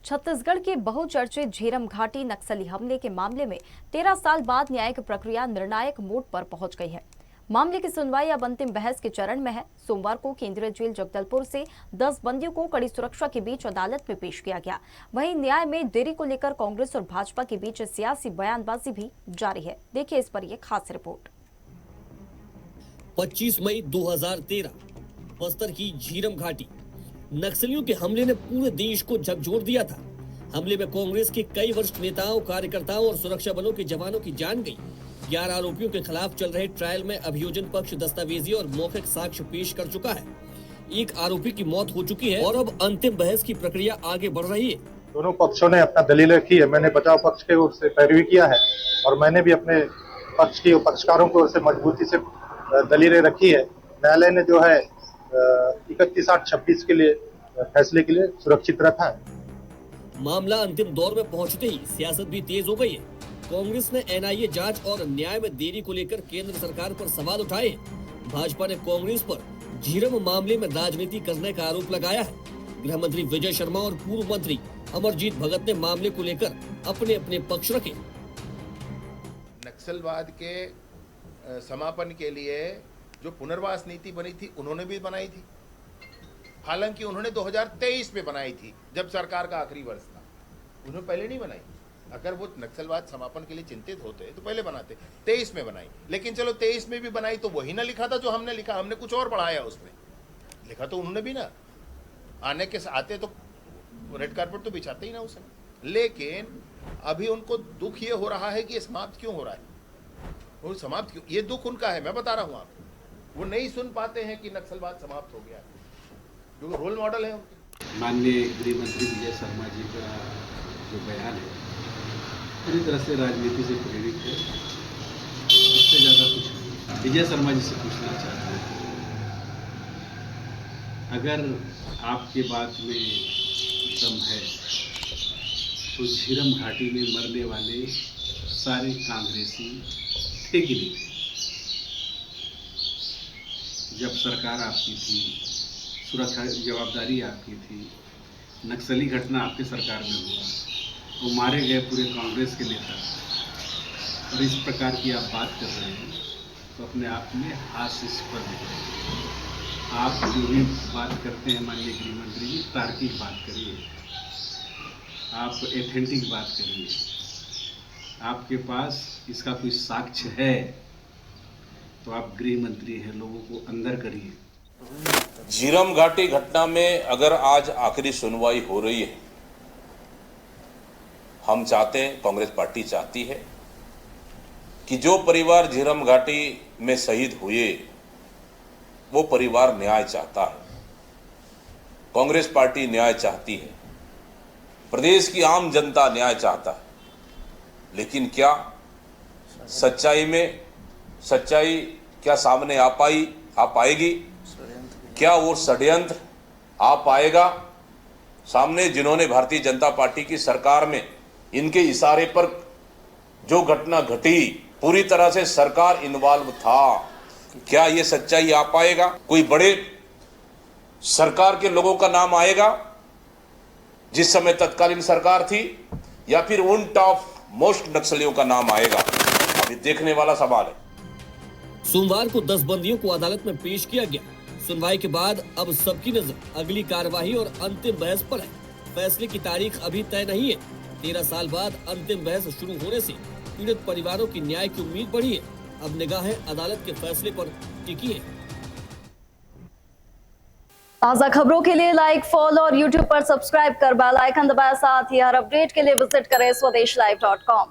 छत्तीसगढ़ के बहुचर्चित झीरम घाटी नक्सली हमले के मामले में 13 साल बाद न्यायिक प्रक्रिया निर्णायक मोड़ पर पहुंच गई है। मामले की सुनवाई अब अंतिम बहस के चरण में है। सोमवार को केंद्रीय जेल जगदलपुर से 10 बंदियों को कड़ी सुरक्षा के बीच अदालत में पेश किया गया। वहीं न्याय में देरी को लेकर कांग्रेस और भाजपा के बीच सियासी बयानबाजी भी जारी है। देखिए इस पर यह खास रिपोर्ट। 25 मई 2013 बस्तर की झीरम घाटी नक्सलियों के हमले ने पूरे देश को झकझोर दिया था। हमले में कांग्रेस के कई वरिष्ठ नेताओं, कार्यकर्ताओं और सुरक्षा बलों के जवानों की जान गई। 11 आरोपियों के खिलाफ चल रहे ट्रायल में अभियोजन पक्ष दस्तावेजी और मौखिक साक्ष्य पेश कर चुका है। एक आरोपी की मौत हो चुकी है और अब अंतिम बहस की प्रक्रिया आगे बढ़ रही है। दोनों पक्षों ने अपना दलील रखी है। मैंने बचाव पक्ष के ओर से पैरवी किया है और मैंने भी अपने पक्ष की पक्षकारों की ओर से मजबूती से दलीलें रखी है। न्यायालय ने जो है 31/8/26 के लिए फैसले के लिए सुरक्षित रखा है। मामला अंतिम दौर में पहुंचते ही सियासत भी तेज हो गई है। कांग्रेस ने एनआईए जांच और न्याय में देरी को लेकर केंद्र सरकार पर सवाल उठाए। भाजपा ने कांग्रेस पर झीरम मामले में राजनीति करने का आरोप लगाया है। गृह मंत्री विजय शर्मा और पूर्व मंत्री अमरजीत भगत ने मामले को लेकर अपने अपने पक्ष रखे। नक्सलवाद के समापन के लिए जो पुनर्वास नीति बनी थी उन्होंने भी बनाई थी। हालांकि उन्होंने 2023 में बनाई थी, जब सरकार का आखिरी वर्ष था। उन्होंने पहले नहीं बनाई। अगर वो नक्सलवाद समापन के लिए चिंतित होते तो पहले बनाते। 23 में बनाई, लेकिन चलो 23 में भी बनाई तो वही ना लिखा था जो हमने लिखा। हमने कुछ और बढ़ाया उसमें, लिखा तो उन्होंने भी ना। आते तो रेड कारपेट तो बिछाते ही ना उसने। लेकिन अभी उनको दुख ये हो रहा है कि ये समाप्त क्यों हो रहा है। वो समाप्त क्यों, ये दुख उनका है। मैं बता रहा हूँ आपको, वो नहीं सुन पाते हैं कि नक्सलवाद समाप्त हो गया, जो रोल मॉडल है उनके। माननीय गृह मंत्री विजय शर्मा जी का जो बयान है पूरी तरह से राजनीति से प्रेरित है। इससे ज़्यादा कुछ नहीं। विजय शर्मा जी से पूछना चाहते हैं, अगर आपके बात में दम है तो झीरम घाटी में मरने वाले सारे कांग्रेसी थे कि नहीं? जब सरकार आपकी थी, सुरक्षा जवाबदारी आपकी थी, नक्सली घटना आपके सरकार में हुआ, वो मारे गए पूरे कांग्रेस के नेता, और इस प्रकार की आप बात कर रहे हैं तो अपने आप में हास्यास्पद है। आप जो भी बात करते हैं माननीय गृह मंत्री जी, तार्किक बात करिए, आप एथेंटिक बात करिए। आपके पास इसका कोई साक्ष्य है तो आप गृह मंत्री हैं, लोगों को अंदर करिए। झीरम घाटी घटना में अगर आज आखिरी सुनवाई हो रही है, हम चाहते हैं, कांग्रेस पार्टी चाहती है कि जो परिवार झीरम घाटी में शहीद हुए वो परिवार न्याय चाहता है। कांग्रेस पार्टी न्याय चाहती है, प्रदेश की आम जनता न्याय चाहता है। लेकिन क्या सच्चाई क्या सामने आ पाएगी? क्या वो षड्यंत्र आ पाएगा सामने? जिन्होंने भारतीय जनता पार्टी की सरकार में इनके इशारे पर जो घटना घटी, पूरी तरह से सरकार इन्वॉल्व था, क्या ये सच्चाई आ पाएगा? कोई बड़े सरकार के लोगों का नाम आएगा जिस समय तत्कालीन सरकार थी, या फिर उन टॉप मोस्ट नक्सलियों का नाम आएगा? अभी देखने वाला सवाल है। सोमवार को 10 बंदियों को अदालत में पेश किया गया। सुनवाई के बाद अब सबकी नजर अगली कार्यवाही और अंतिम बहस पर है। फैसले की तारीख अभी तय नहीं है। 13 साल बाद अंतिम बहस शुरू होने से पीड़ित परिवारों की न्याय की उम्मीद बढ़ी है। अब निगाहें अदालत के फैसले पर टिकी है। ताज़ा खबरों के लिए लाइक, फॉलो और यूट्यूब पर सब्सक्राइब कर बेल आइकन दबाएं। साथ ही हर अपडेट के लिए विजिट करें swdeshlive.com।